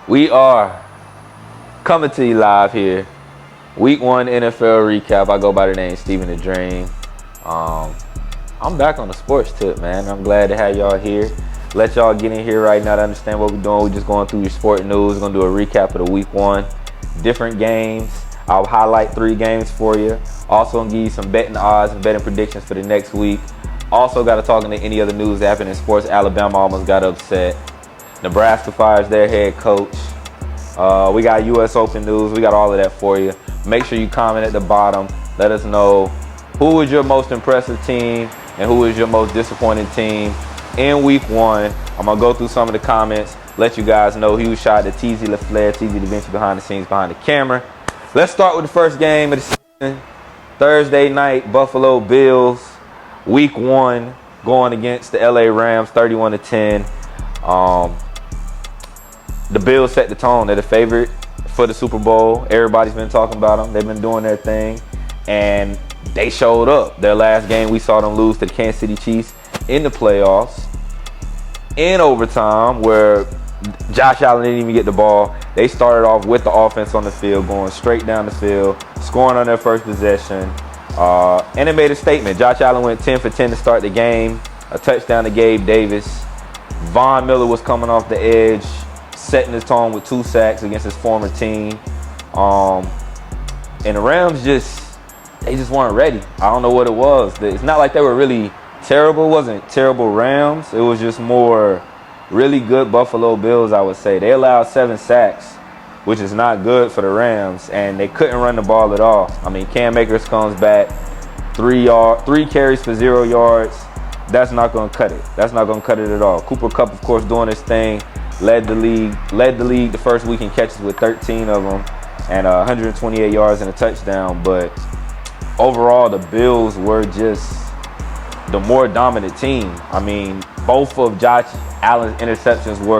We are coming to you live here. Week 1 NFL recap. I go by the name Stephenthadream. I'm back on the sports tip, man. I'm glad to have y'all here. Let y'all get in here right now to understand what we're doing. We're just going through your sport news. We're going to do a recap of the week 1. Different games. I'll highlight 3 games for you. Also going to give you some betting odds and betting predictions for the next week. Also got to talk into any other news that happened in sports. Alabama almost got upset. Nebraska fires their head coach. We got U.S. Open news. We got all of that for you. Make sure you comment at the bottom. Let us know who is your most impressive team and who is your most disappointing team in week 1. I'm going to go through some of the comments, let you guys know. Huge shout out to TeezyDaVinci behind the scenes, behind the camera. Let's start with the first game of the season. Thursday night, Buffalo Bills, week 1, going against the LA Rams, 31-10. The Bills set the tone. They're the favorite for the Super Bowl. Everybody's been talking about them. They've been doing their thing, and they showed up. Their last game, we saw them lose to the Kansas City Chiefs in the playoffs in overtime, where Josh Allen didn't even get the ball. They started off with the offense on the field, going straight down the field, scoring on their first possession, and it made a statement. Josh Allen went 10 for 10 to start the game, a touchdown to Gabe Davis. Von Miller was coming off the edge, setting his tone with 2 sacks against his former team. And the Rams they just weren't ready. I don't know what it was. It's not like they were really terrible. It wasn't terrible Rams. It was just more really good Buffalo Bills, I would say. They allowed 7 sacks, which is not good for the Rams, and they couldn't run the ball at all. I mean, Cam Akers comes back, 3 carries for 0 yards. That's not going to cut it. That's not going to cut it at all. Cooper Kupp, of course, doing his thing. Led the league the first week in catches with 13 of them and 128 yards and a touchdown. But overall, the Bills were just the more dominant team. I mean, both of Josh Allen's interceptions were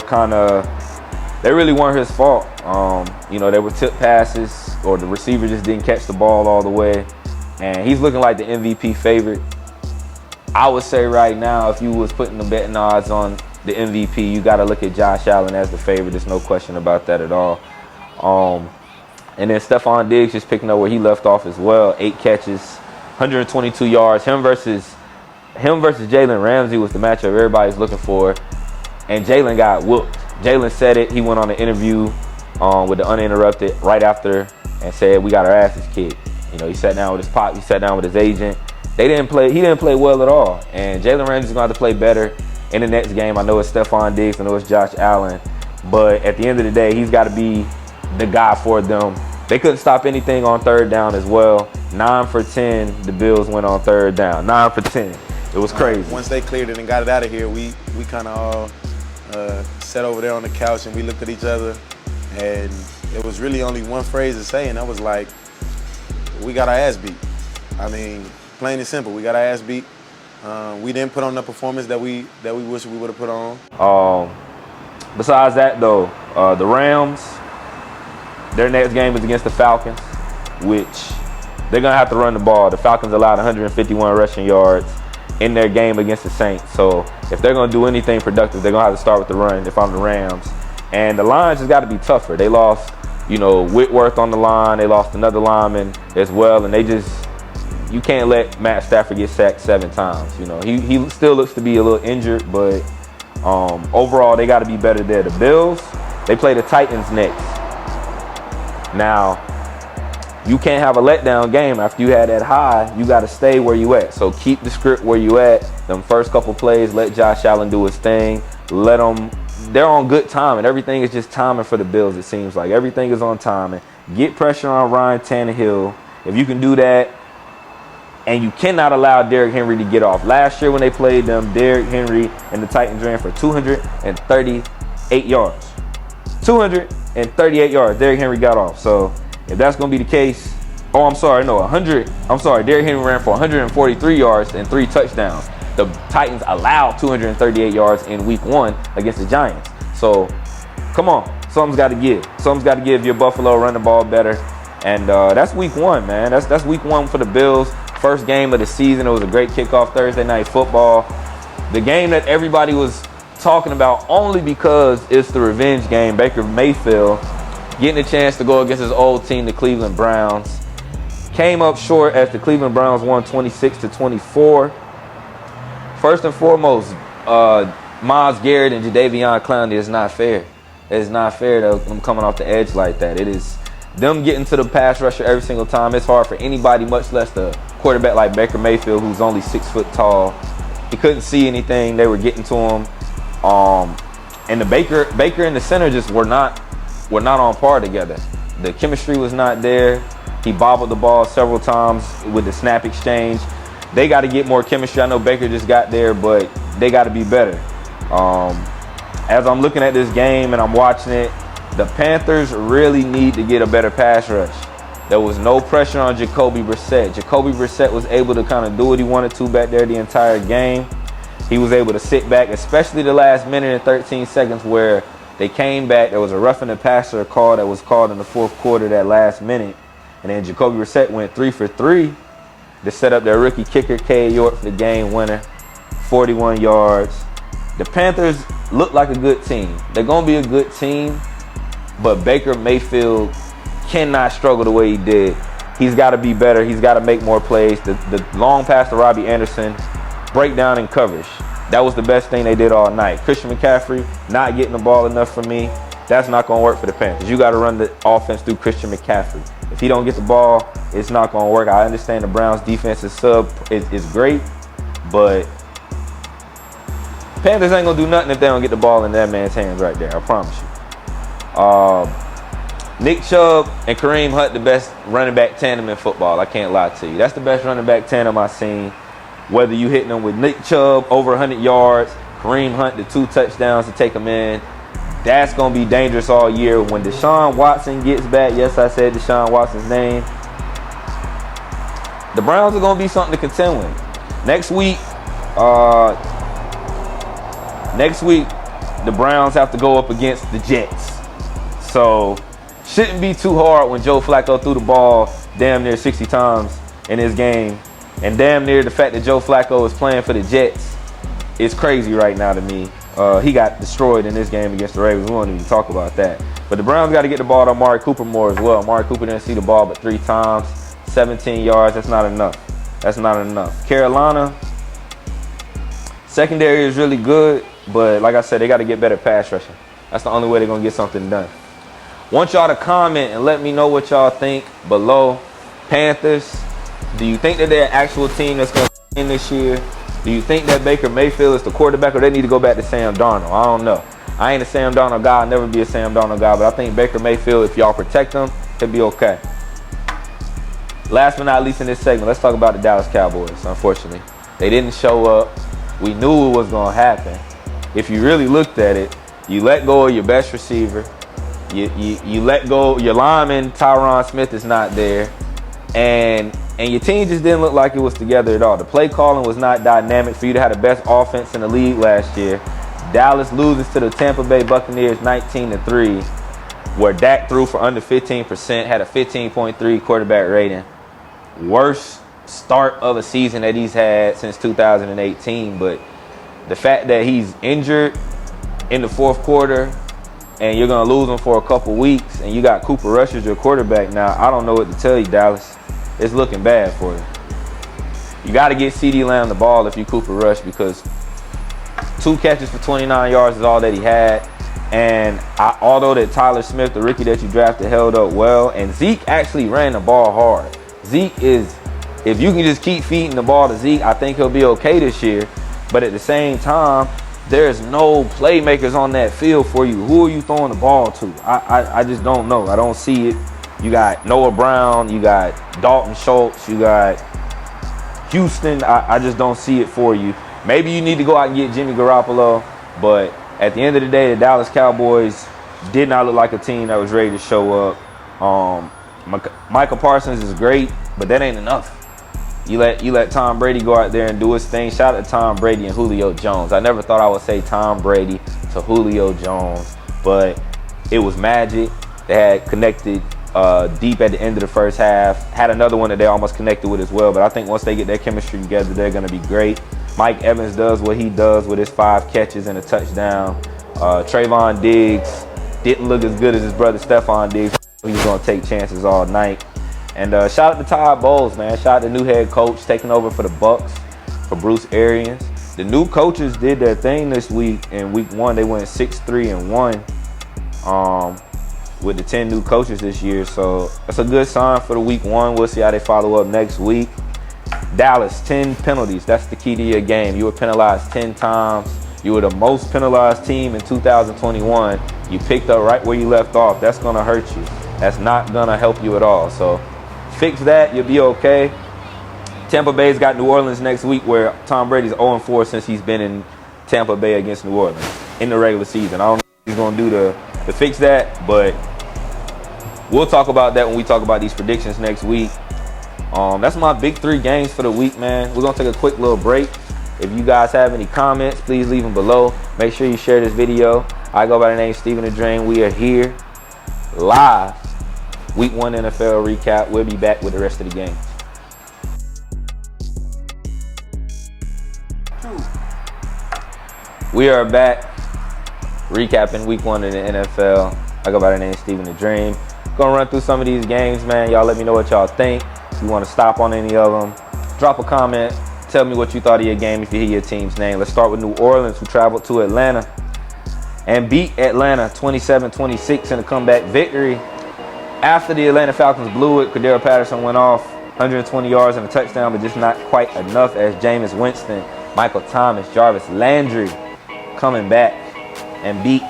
they really weren't his fault. They were tip passes, or the receiver just didn't catch the ball all the way. And he's looking like the MVP favorite. I would say right now, if you was putting the betting odds on the MVP, you got to look at Josh Allen as the favorite. There's no question about that at all. And then Stephon Diggs just picking up where he left off as well. 8 catches, 122 yards. Him versus Jalen Ramsey was the matchup everybody's looking for. And Jalen got whooped. Jalen said it. He went on an interview with the Uninterrupted right after and said, "We got our asses kicked." He sat down with his pop. He sat down with his agent. He didn't play well at all. And Jalen Ramsey's going to have to play better in the next game. I know it's Stephon Diggs. I know it's Josh Allen. But at the end of the day, he's got to be the guy for them. They couldn't stop anything on 3rd down as well. 9 for 10, the Bills went on 3rd down. 9 for 10. It was crazy. Once they cleared it and got it out of here, we kind of all sat over there on the couch and we looked at each other. And there was really only one phrase to say, and that was like, we got our ass beat. I mean, plain and simple, we got our ass beat. We didn't put on the performance that we wish we would have put on. Besides that, though, the Rams, their next game is against the Falcons, which they're going to have to run the ball. The Falcons allowed 151 rushing yards in their game against the Saints. So if they're going to do anything productive, they're going to have to start with the run if I'm the Rams. And the lines just got to be tougher. They lost, Whitworth on the line. They lost another lineman as well. And you can't let Matt Stafford get sacked 7 times. He still looks to be a little injured, but overall they got to be better there. The Bills, they play the Titans next. Now, you can't have a letdown game after you had that high. You got to stay where you at. So keep the script where you at. Them first couple plays, let Josh Allen do his thing. They're on good timing. Everything is just timing for the Bills, it seems like. Everything is on timing. Get pressure on Ryan Tannehill. If you can do that, and you cannot allow Derrick Henry to get off. Last year when they played them, Derrick Henry and the Titans ran for 238 yards. 238 yards Derrick Henry got off. So if that's going to be the case, Derrick Henry ran for 143 yards and 3 touchdowns. The Titans allowed 238 yards in week 1 against the Giants. So come on, something's got to give. Something's got to give. Your Buffalo run the ball better. And that's week 1, man. That's week 1 for the Bills. First game of the season. It was a great kickoff, Thursday Night Football. The game that everybody was talking about only because it's the revenge game. Baker Mayfield getting a chance to go against his old team, the Cleveland Browns. Came up short as the Cleveland Browns won 26-24. First and foremost, Myles Garrett and Jadeveon Clowney is not fair. It's not fair to them coming off the edge like that. It is them getting to the pass rusher every single time. It's hard for anybody, much less the quarterback like Baker Mayfield, who's only 6 foot tall. He couldn't see anything. They were getting to him. And the Baker and the center just were not on par together. The chemistry was not there. He bobbled the ball several times with the snap exchange. They got to get more chemistry. I know Baker just got there, but they got to be better. As I'm looking at this game and I'm watching it, the Panthers really need to get a better pass rush. There was no pressure on Jacoby Brissett. Jacoby Brissett was able to kind of do what he wanted to back there the entire game. He was able to sit back, especially the last minute and 13 seconds where they came back. There was a roughing the passer call that was called in the fourth quarter, that last minute. And then Jacoby Brissett went 3 for 3 to set up their rookie kicker, Cade York, for the game winner, 41 yards. The Panthers look like a good team. They're going to be a good team, but Baker Mayfield cannot struggle the way he did. He's got to be better. He's got to make more plays. The long pass to Robbie Anderson, breakdown and coverage. That was the best thing they did all night. Christian McCaffrey not getting the ball enough for me. That's not going to work for the Panthers. You got to run the offense through Christian McCaffrey. If he don't get the ball, it's not going to work. I understand the Browns' defense is great, but Panthers ain't going to do nothing if they don't get the ball in that man's hands right there. I promise you. Nick Chubb and Kareem Hunt, the best running back tandem in football. I can't lie to you. That's the best running back tandem I've seen. Whether you hitting them with Nick Chubb over 100 yards, Kareem Hunt the 2 touchdowns to take them in, that's going to be dangerous all year. When Deshaun Watson gets back, yes, I said Deshaun Watson's name, the Browns are going to be something to contend with. Next week, the Browns have to go up against the Jets. So, shouldn't be too hard when Joe Flacco threw the ball damn near 60 times in his game. And damn near the fact that Joe Flacco is playing for the Jets is crazy right now to me. He got destroyed in this game against the Ravens. We won't even talk about that. But the Browns got to get the ball to Amari Cooper more as well. Amari Cooper didn't see the ball but 3 times, 17 yards. That's not enough. That's not enough. Carolina, secondary is really good, but like I said, they got to get better pass rushing. That's the only way they're going to get something done. Want y'all to comment and let me know what y'all think below. Panthers, do you think that they're an actual team that's going to win this year? Do you think that Baker Mayfield is the quarterback, or they need to go back to Sam Darnold? I don't know. I ain't a Sam Darnold guy. I'll never be a Sam Darnold guy, but I think Baker Mayfield, if y'all protect him, he'll be okay. Last but not least in this segment, let's talk about the Dallas Cowboys. Unfortunately, they didn't show up. We knew it was going to happen. If you really looked at it, you let go of your best receiver. You let go. Your lineman, Tyron Smith, is not there. And your team just didn't look like it was together at all. The play calling was not dynamic for you to have the best offense in the league last year. Dallas loses to the Tampa Bay Buccaneers 19-3, where Dak threw for under 15%, had a 15.3 quarterback rating. Worst start of a season that he's had since 2018. But the fact that he's injured in the fourth quarter and you're going to lose him for a couple weeks and you got Cooper Rush as your quarterback now, I don't know what to tell you, Dallas. It's looking bad for you. You got to get CeeDee Lamb the ball if you Cooper Rush, because 2 catches for 29 yards is all that he had. And although that Tyler Smith, the rookie that you drafted, held up well, and Zeke actually ran the ball hard. Zeke is, if you can just keep feeding the ball to Zeke, I think he'll be okay this year. But at the same time, there's no playmakers on that field for you. Who are you throwing the ball to? I just don't know. I don't see it. You got Noah Brown, you got Dalton Schultz, you got Houston. I just don't see it for you. Maybe you need to go out and get Jimmy Garoppolo, but at the end of the day, the Dallas Cowboys did not look like a team that was ready to show up. Michael Parsons is great, but that ain't enough. You let Tom Brady go out there and do his thing. Shout out to Tom Brady and Julio Jones. I never thought I would say Tom Brady to Julio Jones, but it was magic. They had connected deep at the end of the first half. Had another one that they almost connected with as well. But I think once they get their chemistry together, they're going to be great. Mike Evans does what he does with his 5 catches and a touchdown. Trayvon Diggs didn't look as good as his brother Stephon Diggs. He's going to take chances all night. And shout out to Todd Bowles, man. Shout out to new head coach taking over for the Bucs, for Bruce Arians. The new coaches did their thing this week. In week 1, they went 6-3-1 with the 10 new coaches this year. So that's a good sign for the week 1. We'll see how they follow up next week. Dallas, 10 penalties. That's the key to your game. You were penalized 10 times. You were the most penalized team in 2021. You picked up right where you left off. That's going to hurt you. That's not going to help you at all. So fix that. You'll be okay. Tampa Bay's got New Orleans next week, where Tom Brady's 0-4 since he's been in Tampa Bay against New Orleans in the regular season. I don't know what he's going to do to fix that, but we'll talk about that when we talk about these predictions next week. That's my big 3 games for the week, man. We're going to take a quick little break. If you guys have any comments, please leave them below. Make sure you share this video. I go by the name Stephenthadream. We are here live. Week 1 NFL recap. We'll be back with the rest of the games. We are back recapping week 1 in the NFL. I go by the name Stephenthadream. Gonna run through some of these games, man. Y'all let me know what y'all think. If you want to stop on any of them, drop a comment. Tell me what you thought of your game if you hear your team's name. Let's start with New Orleans, who traveled to Atlanta and beat Atlanta 27-26 in a comeback victory. After the Atlanta Falcons blew it, Cordero Patterson went off 120 yards and a touchdown, but just not quite enough, as Jameis Winston, Michael Thomas, Jarvis Landry coming back and beat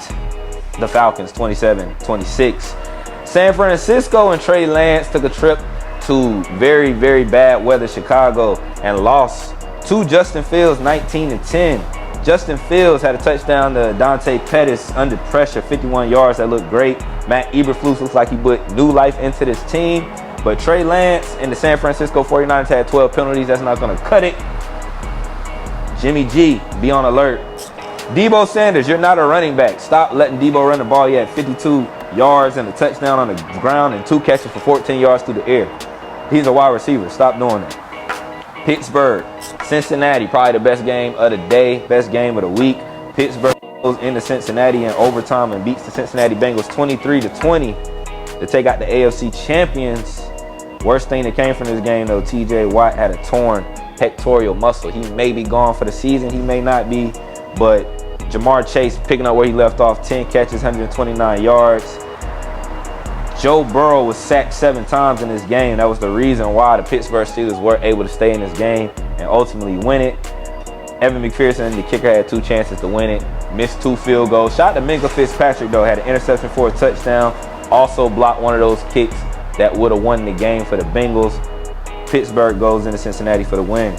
the Falcons 27-26. San Francisco and Trey Lance took a trip to very, very bad weather Chicago and lost to Justin Fields 19-10. Justin Fields had a touchdown to Dante Pettis under pressure, 51 yards. That looked great. Matt Eberflus looks like he put new life into this team. But Trey Lance and the San Francisco 49ers had 12 penalties. That's not going to cut it. Jimmy G, be on alert. Debo Sanders, you're not a running back. Stop letting Debo run the ball. He had 52 yards and a touchdown on the ground and 2 catches for 14 yards through the air. He's a wide receiver. Stop doing that. Pittsburgh, Cincinnati, probably the best game of the day, best game of the week. Pittsburgh goes into Cincinnati in overtime and beats the Cincinnati Bengals 23-20 to take out the AFC champions. Worst thing that came from this game, though, TJ Watt had a torn pectoral muscle. He may be gone for the season. He may not be. But Jamar Chase picking up where he left off, 10 catches, 129 yards. Joe Burrow was sacked 7 times in this game. That was the reason why the Pittsburgh Steelers were able to stay in this game and ultimately win it. Evan McPherson, the kicker, had 2 chances to win it. Missed 2 field goals. Shot to Minkah Fitzpatrick, though, had an interception for a touchdown. Also blocked one of those kicks that would have won the game for the Bengals. Pittsburgh goes into Cincinnati for the win.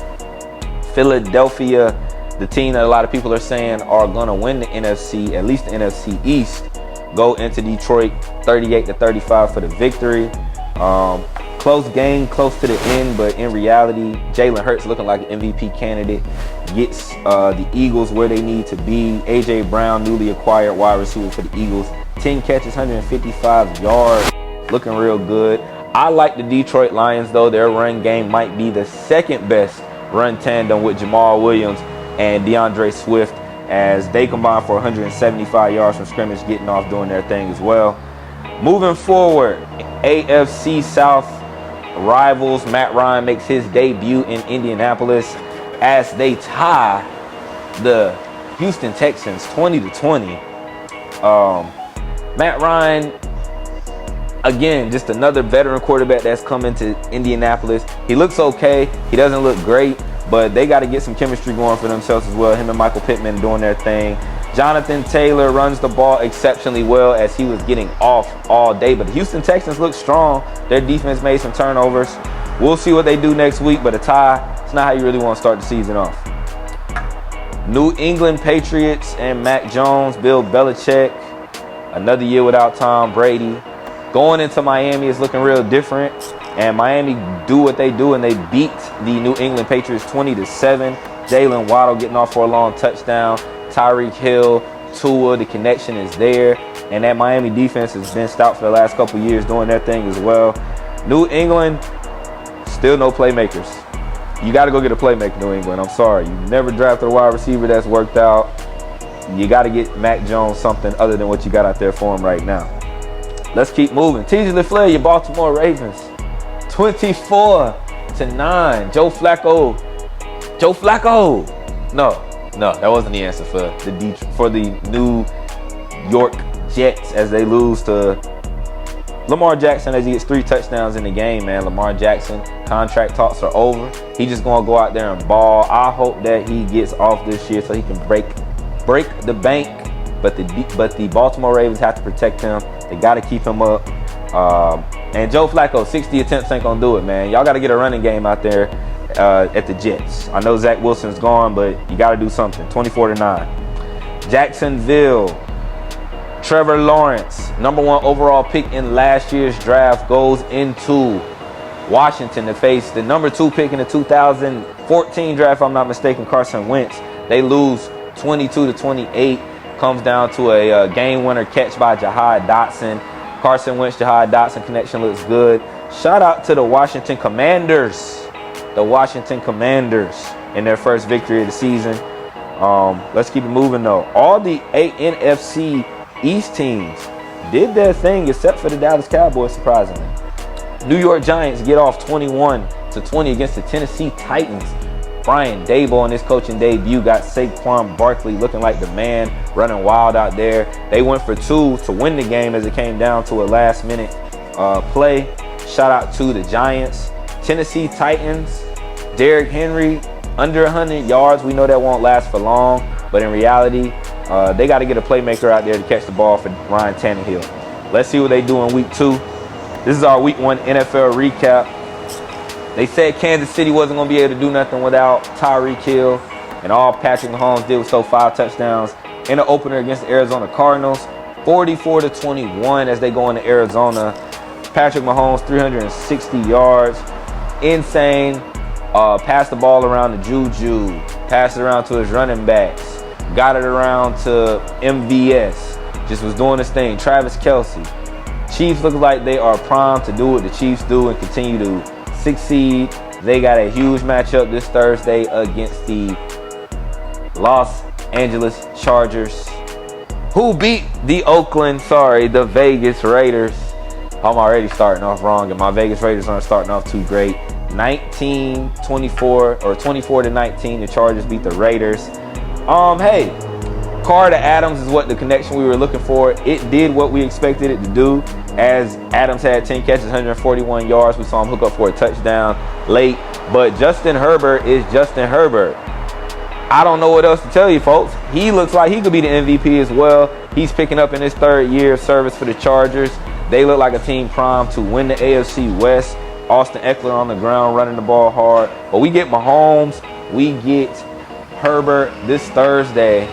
Philadelphia, the team that a lot of people are saying are going to win the NFC, at least the NFC East, go into Detroit 38-35 for the victory. Close game, close to the end, but in reality, Jalen Hurts looking like an MVP candidate, gets the Eagles where they need to be. A.J. Brown, newly acquired wide receiver for the Eagles, 10 catches, 155 yards, looking real good. I like the Detroit Lions, though. Their run game might be the second best run tandem with Jamal Williams and DeAndre Swift, as they combine for 175 yards from scrimmage, getting off doing their thing as well. Moving forward, AFC South rivals. Matt Ryan makes his debut in Indianapolis as they tie the Houston Texans 20-20. Matt Ryan, again, just another veteran quarterback that's come into Indianapolis. He looks okay. He doesn't look great, but they got to get some chemistry going for themselves as well. Him and Michael Pittman doing their thing. Jonathan Taylor runs the ball exceptionally well, as he was getting off all day. But the Houston Texans look strong. Their defense made some turnovers. We'll see what they do next week, but a tie, it's not how you really want to start the season off. New England Patriots and Mac Jones, Bill Belichick. Another year without Tom Brady. Going into Miami is looking real different. And Miami do what they do, and they beat the New England Patriots 20-7. Jalen Waddle getting off for a long touchdown. Tyreek Hill, Tua, the connection is there. And that Miami defense has been stout for the last couple years, doing their thing as well. New England, still no playmakers. You got to go get a playmaker, New England. I'm sorry. You never drafted a wide receiver that's worked out. You got to get Mac Jones something other than what you got out there for him right now. Let's keep moving. TeezyDaVinci, your Baltimore Ravens. 24-9. Joe Flacco. No, that wasn't the answer for the New York Jets as they lose to Lamar Jackson as he gets 3 touchdowns in the game, man. Lamar Jackson, contract talks are over. He's just going to go out there and ball. I hope that he gets off this year so he can break the bank. But the Baltimore Ravens have to protect him. They got to keep him up. And Joe Flacco, 60 attempts ain't going to do it, man. Y'all got to get a running game out there at the Jets. I know Zach Wilson's gone, but you got to do something. 24-9. Jacksonville. Trevor Lawrence, #1 overall pick in last year's draft, goes into Washington to face the #2 pick in the 2014 draft, if I'm not mistaken, Carson Wentz. They lose 22-28. Comes down to a game winner catch by Jahan Dotson. Carson Wentz, Jahan Dotson connection looks good. Shout out to the Washington Commanders. The Washington Commanders in their first victory of the season. Let's keep it moving though. All the NFC East teams did their thing except for the Dallas Cowboys, surprisingly. New York Giants get off 21-20 against the Tennessee Titans. Brian Daboll in his coaching debut got Saquon Barkley looking like the man, running wild out there. They went for 2 to win the game as it came down to a last-minute play. Shout out to the Giants. Tennessee Titans, Derrick Henry, under 100 yards. We know that won't last for long, but in reality, they got to get a playmaker out there to catch the ball for Ryan Tannehill. Let's see what they do in week 2. This is our week 1 NFL recap. They said Kansas City wasn't going to be able to do nothing without Tyreek Hill, and all Patrick Mahomes did was throw 5 touchdowns in the opener against the Arizona Cardinals. 44-21 as they go into Arizona. Patrick Mahomes, 360 yards. Insane. Passed the ball around to Juju. Passed it around to his running backs. Got it around to MVS. Just was doing his thing. Travis Kelce. Chiefs look like they are primed to do what the Chiefs do and continue to succeed. They got a huge matchup this Thursday against the Los Angeles Chargers, who beat the Vegas Raiders. I'm already starting off wrong, and my Vegas Raiders aren't starting off too great. 19-24 or 24-19. The Chargers beat the Raiders. Hey, Carr to Adams is what the connection we were looking for. It did what we expected it to do, as Adams had 10 catches, 141 yards. We saw him hook up for a touchdown late, but Justin Herbert is Justin Herbert. I don't know what else to tell you, folks. He looks like he could be the MVP as well. He's picking up in his 3rd year of service for the Chargers. They look like a team primed to win the AFC West. Austin Eckler on the ground running the ball hard. But we get Mahomes, we get Herbert this Thursday.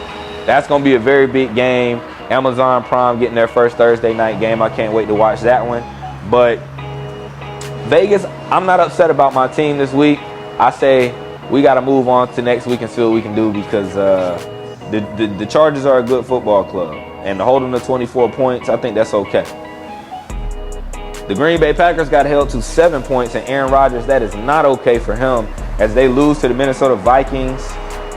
That's going to be a very big game. Amazon Prime getting their first Thursday night game. I can't wait to watch that one. But Vegas, I'm not upset about my team this week. I say we got to move on to next week and see what we can do, because the Chargers are a good football club. And to hold them to 24 points, I think that's okay. The Green Bay Packers got held to 7 points, and Aaron Rodgers, that is not okay for him, as they lose to the Minnesota Vikings.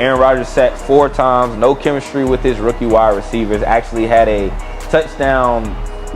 Aaron Rodgers sacked 4 times, no chemistry with his rookie wide receivers. Actually had a touchdown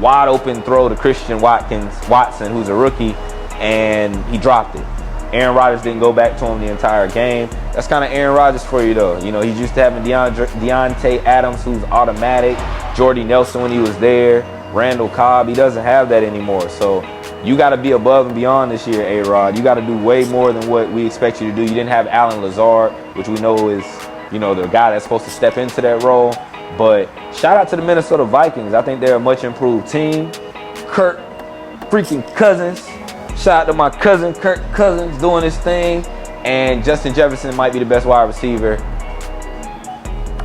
wide open throw to Christian Watson, who's a rookie, and he dropped it. Aaron Rodgers didn't go back to him the entire game. That's kind of Aaron Rodgers for you, though. You know, he's used to having Deontay Adams, who's automatic, Jordy Nelson when he was there, Randall Cobb. He doesn't have that anymore. So you got to be above and beyond this year, A-Rod. You got to do way more than what we expect you to do. You didn't have Alan Lazard, which we know is, you know, the guy that's supposed to step into that role. But shout out to the Minnesota Vikings. I think they're a much improved team. Kirk freaking Cousins. Shout out to my cousin, Kirk Cousins, doing his thing. And Justin Jefferson might be the best wide receiver.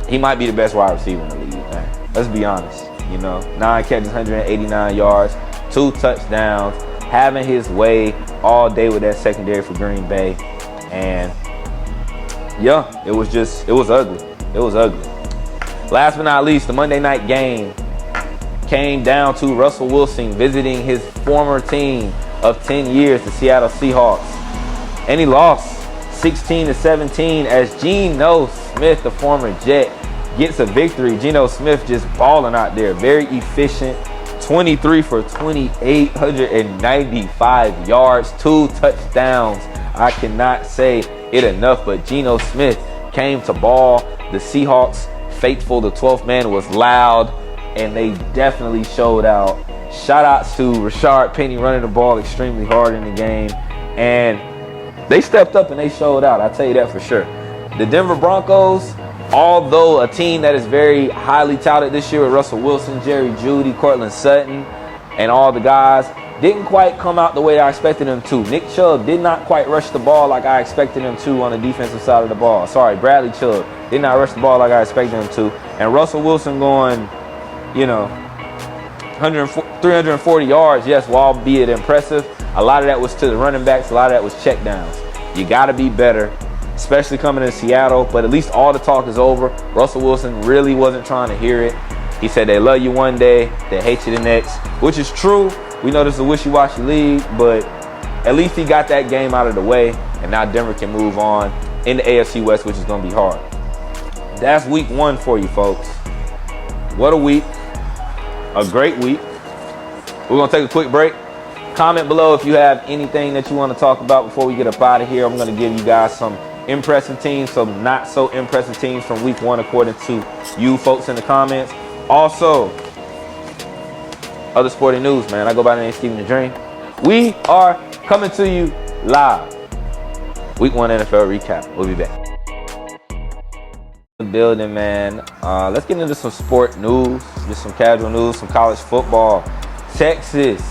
He might be the best wide receiver in the league, man. Let's be honest. You know, 9 catches, 189 yards, 2 touchdowns, having his way all day with that secondary for Green Bay. And yeah, it was ugly. It was ugly. Last but not least, the Monday night game came down to Russell Wilson visiting his former team of 10 years, the Seattle Seahawks. And he lost 16-17 as Geno Smith, the former Jet, gets a victory. Geno Smith just balling out there. Very efficient. 23 for 28, 195 yards, 2 touchdowns. I cannot say it enough, but Geno Smith came to ball. The Seahawks faithful, the 12th man, was loud, and they definitely showed out. Shout outs to Rashard Penny running the ball extremely hard in the game, and they stepped up and they showed out. I'll tell you that for sure. The Denver Broncos, although a team that is very highly touted this year with Russell Wilson, Jerry Jeudy, Cortland Sutton, and all the guys, didn't quite come out the way I expected them to. Nick Chubb did not quite rush the ball like I expected him to on the defensive side of the ball. Sorry, Bradley Chubb did not rush the ball like I expected him to. And Russell Wilson going, 340 yards, yes, while albeit impressive, a lot of that was to the running backs, a lot of that was check downs. You got to be better, especially coming in Seattle, but at least all the talk is over. Russell Wilson really wasn't trying to hear it. He said they love you one day, they hate you the next, which is true. We know this is a wishy-washy league, but at least he got that game out of the way, and now Denver can move on in the AFC West, which is going to be hard. That's week 1 for you folks. What a week. A great week. We're going to take a quick break. Comment below if you have anything that you want to talk about before we get up out of here. I'm going to give you guys some impressive teams, some not so impressive teams from week 1 according to you folks in the comments. Also, other sporting news, man. I go by the name Stephenthadream. We are coming to you live. Week 1 NFL recap. We'll be back. The building, man. Let's get into some sport news, just some casual news, some college football. Texas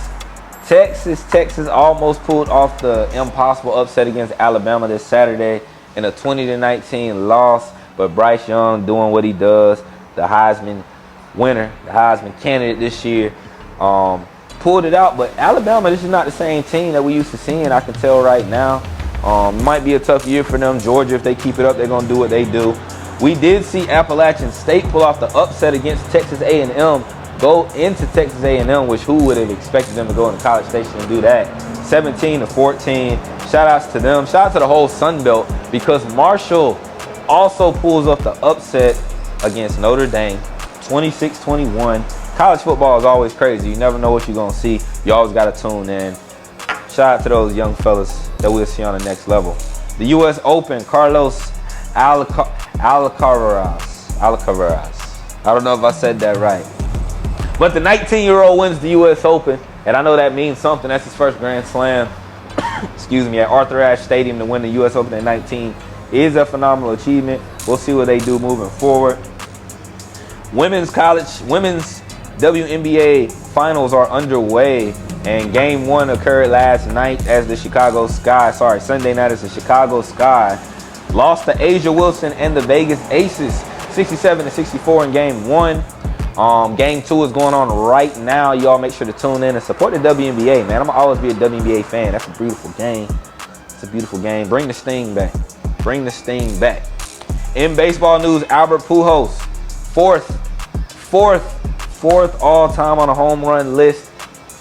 almost pulled off the impossible upset against Alabama this Saturday in a 20-19 loss, but Bryce Young doing what he does, the Heisman winner, the Heisman candidate this year, pulled it out. But Alabama, this is not the same team that we used to seeing, I can tell right now. It might be a tough year for them. Georgia, if they keep it up, they're going to do what they do. We did see Appalachian State pull off the upset against Texas A&M, go into Texas A&M, which who would have expected them to go into College Station and do that? 17-14. Shout outs to them. Shout out to the whole Sun Belt, because Marshall also pulls off the upset against Notre Dame, 26-21. College football is always crazy. You never know what you're going to see. You always got to tune in. Shout out to those young fellas that we'll see on the next level. The U.S. Open, Carlos Alcaraz. I don't know if I said that right. But the 19-year-old wins the U.S. Open, and I know that means something. That's his first Grand Slam, excuse me, at Arthur Ashe Stadium to win the U.S. Open at 19 is a phenomenal achievement. We'll see what they do moving forward. Women's WNBA finals are underway, and game 1 occurred last night as the Sunday night as the Chicago Sky lost to Asia Wilson and the Vegas Aces, 67-64 in game 1. Game 2 is going on right now. Y'all make sure to tune in and support the WNBA, man. I'm gonna always be a WNBA fan. That's a beautiful game. It's a beautiful game. Bring the sting back. Bring the sting back. In baseball news, Albert Pujols, fourth all-time on a home run list,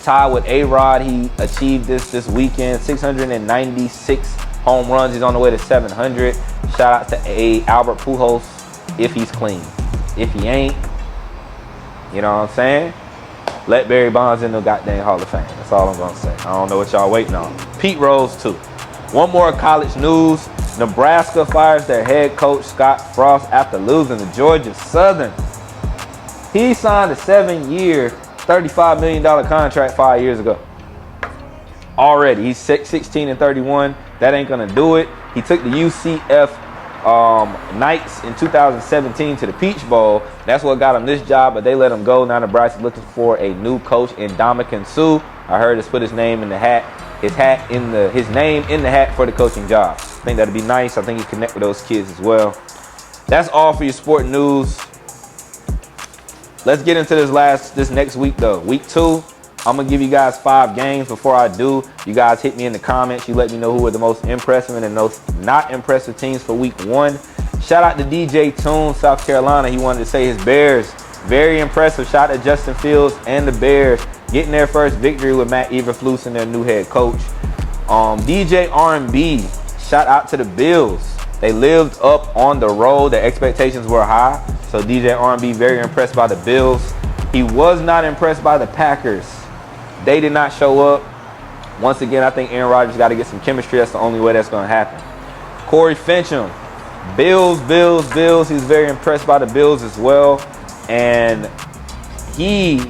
tied with A-Rod. He achieved this weekend, 696 home runs. He's on the way to 700. Shout out to Albert Pujols if he's clean. If he ain't, you know what I'm saying? Let Barry Bonds in the goddamn Hall of Fame. That's all I'm going to say. I don't know what y'all waiting on. Pete Rose, too. One more college news. Nebraska fires their head coach, Scott Frost, after losing to Georgia Southern. He signed a 7-year, $35 million contract 5 years ago. Already. He's 16-31. That ain't going to do it. He took the UCF Knights in 2017 to the Peach Bowl. That's what got him this job, but they let him go. Now Nebraska's looking for a new coach in Ndamukong Suh. I heard us put his name in the hat, his name in the hat for the coaching job. I think that'd be nice. I think he connect with those kids as well. That's all for your sport news. Let's get into this next week though. Week 2. I'm going to give you guys 5 games. Before I do, you guys hit me in the comments. You let me know who are the most impressive and the most not impressive teams for week 1. Shout out to DJ Toon, South Carolina. He wanted to say his Bears. Very impressive. Shout out to Justin Fields and the Bears getting their first victory with Matt Eberflus and their new head coach. DJ R&B. shout out to the Bills. They lived up on the road. The expectations were high. So DJ R&B very impressed by the Bills. He was not impressed by the Packers. They did not show up. Once again, I think Aaron Rodgers got to get some chemistry. That's the only way that's going to happen. Corey Fincham, Bills. He's very impressed by the Bills as well. And he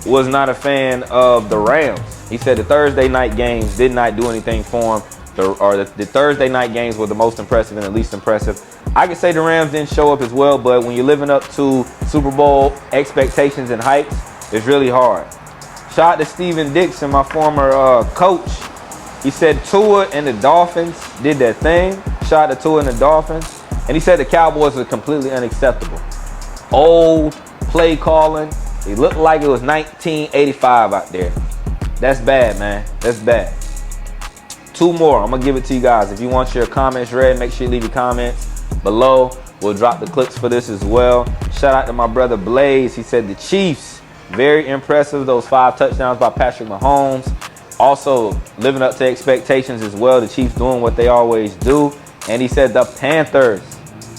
was not a fan of the Rams. He said the Thursday night games did not do anything for him. The Thursday night games were the most impressive and the least impressive. I could say the Rams didn't show up as well, but when you're living up to Super Bowl expectations and hypes, it's really hard. Shout out to Steven Dixon, my former coach. He said Tua and the Dolphins did their thing. Shout out to Tua and the Dolphins. And he said the Cowboys were completely unacceptable. Old play calling. It looked like it was 1985 out there. That's bad, man. That's bad. 2 more. I'm going to give it to you guys. If you want your comments read, make sure you leave your comments below. We'll drop the clips for this as well. Shout out to my brother Blaze. He said the Chiefs, very impressive. Those 5 touchdowns by Patrick Mahomes. Also living up to expectations as well. The Chiefs doing what they always do. And he said the Panthers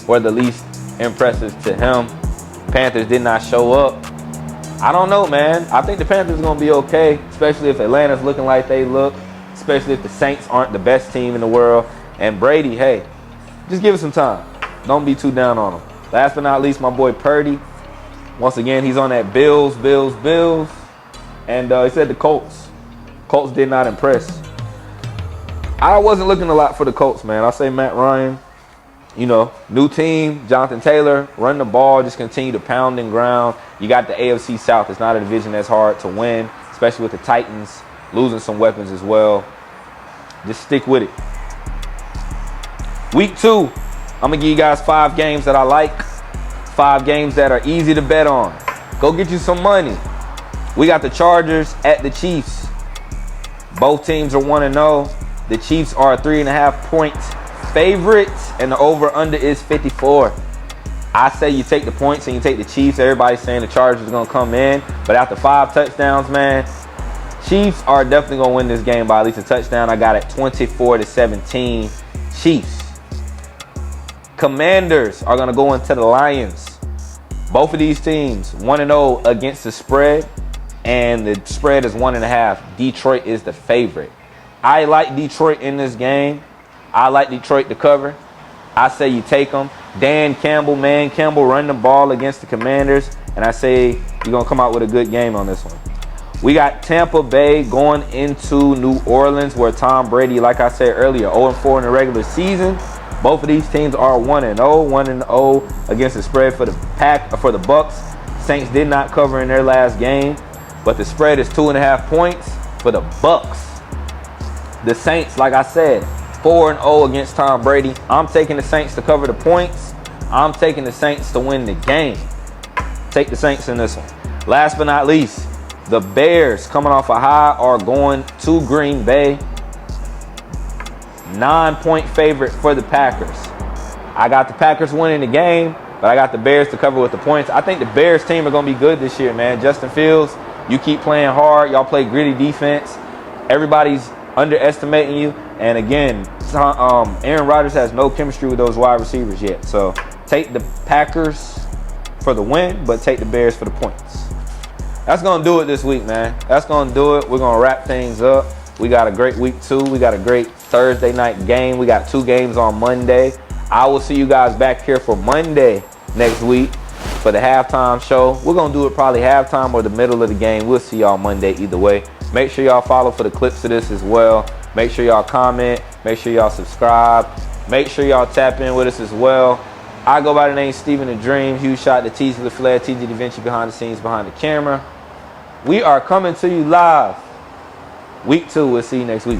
were the least impressive to him. Panthers did not show up. I don't know, man. I think the Panthers are going to be okay, especially if Atlanta's looking like they look. Especially if the Saints aren't the best team in the world. And Brady, hey, just give it some time. Don't be too down on him. Last but not least, my boy Purdy. Once again, he's on that Bills. And he said the Colts. Colts did not impress. I wasn't looking a lot for the Colts, man. I say Matt Ryan, you know, new team, Jonathan Taylor, run the ball, just continue to pound and ground. You got the AFC South. It's not a division that's hard to win, especially with the Titans losing some weapons as well. Just stick with it. Week 2, I'm going to give you guys 5 games that I like. 5 games that are easy to bet on. Go get you some money. We got the Chargers at the Chiefs. Both teams are 1-0. The Chiefs are a 3.5-point favorite, and the over-under is 54. I say you take the points and you take the Chiefs. Everybody's saying the Chargers are going to come in. But after 5 touchdowns, man, Chiefs are definitely going to win this game by at least a touchdown. I got it 24-17 Chiefs. Commanders are going to go into the Lions. Both of these teams 1-0 against the spread, and the spread is 1.5. Detroit is the favorite. I like Detroit in this game. I like Detroit to cover. I say you take them. Dan Campbell, man, Campbell run the ball against the Commanders, and I say you're going to come out with a good game on this one. We got Tampa Bay going into New Orleans, where Tom Brady, like I said earlier, 0-4 in the regular season. Both of these teams are 1-0, 1-0 against the spread for the Bucks. Saints did not cover in their last game, but the spread is 2.5 points for the Bucks. The Saints, like I said, 4-0 against Tom Brady. I'm taking the Saints to cover the points. I'm taking the Saints to win the game. Take the Saints in this one. Last but not least, the Bears, coming off a high, are going to Green Bay. 9-point favorite for the Packers. I got the Packers winning the game, but I got the Bears to cover with the points. I think the Bears team are going to be good this year, man. Justin Fields, you keep playing hard. Y'all play gritty defense. Everybody's underestimating you. And again, Aaron Rodgers has no chemistry with those wide receivers yet. So take the Packers for the win, but take the Bears for the points. That's going to do it this week, man. That's going to do it. We're going to wrap things up. We got a great week 2. We got a great Thursday night game. We got 2 games on Monday. I will see you guys back here for Monday next week for the halftime show. We're going to do it probably halftime or the middle of the game. We'll see y'all Monday either way. Make sure y'all follow for the clips of this as well. Make sure y'all comment. Make sure y'all subscribe. Make sure y'all tap in with us as well. I go by the name Stephenthadream. Huge shout to Teezy the Flair, TeezyDaVinci behind the scenes, behind the camera. We are coming to you live. Week 2. We'll see you next week.